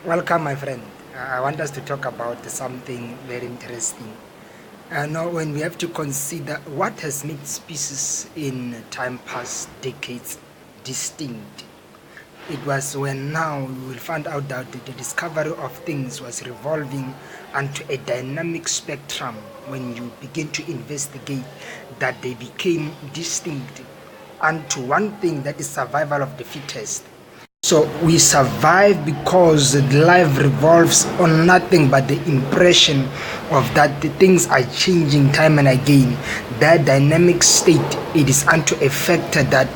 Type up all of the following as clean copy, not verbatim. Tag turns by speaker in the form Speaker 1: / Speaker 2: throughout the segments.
Speaker 1: Welcome, my friend. I want us to talk about something very interesting. Now, when we have to consider what has made species in time past decades distinct, it was when now we will find out that the discovery of things was revolving onto a dynamic spectrum. When you begin to investigate, that they became distinct onto one thing, that is survival of the fittest. So we survive because life revolves on nothing but the impression of that the things are changing time and again. That dynamic state, it is unto a factor that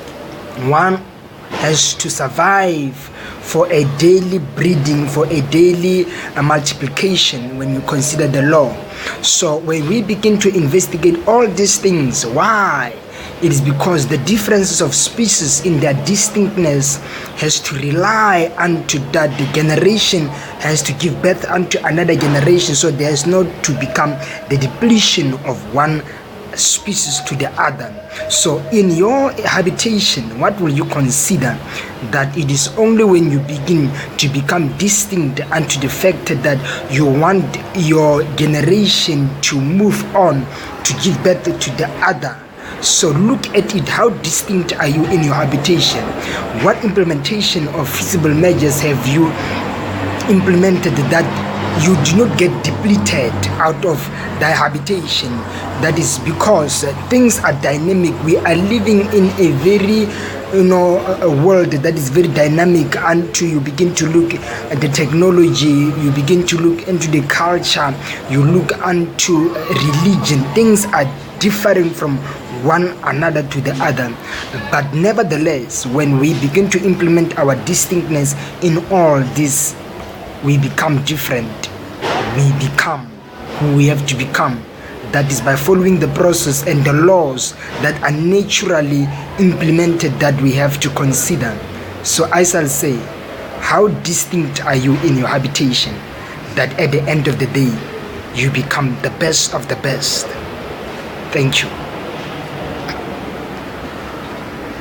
Speaker 1: one has to survive for a daily breeding, for a daily multiplication when you consider the law. So when we begin to investigate all these things, why? It is because the differences of species in their distinctness has to rely unto that the generation has to give birth unto another generation, so there is not to become the depletion of one species to the other. So in your habitation, what will you consider? That it is only when you begin to become distinct unto the fact that you want your generation to move on to give birth to the other. So look at it, how distinct are you in your habitation? What implementation of feasible measures have you implemented that you do not get depleted out of thy habitation? That is because things are dynamic. We are living in a very a world that is very dynamic, until you begin to look at the technology, you begin to look into the culture, you look into religion. Things are differing from one another to the other, but nevertheless, when we begin to implement our distinctness in all this, we become different. We become who we have to become. That is by following the process and the laws that are naturally implemented that we have to consider. So I shall say, how distinct are you in your habitation, that at the end of the day you become the best of the best? Thank you.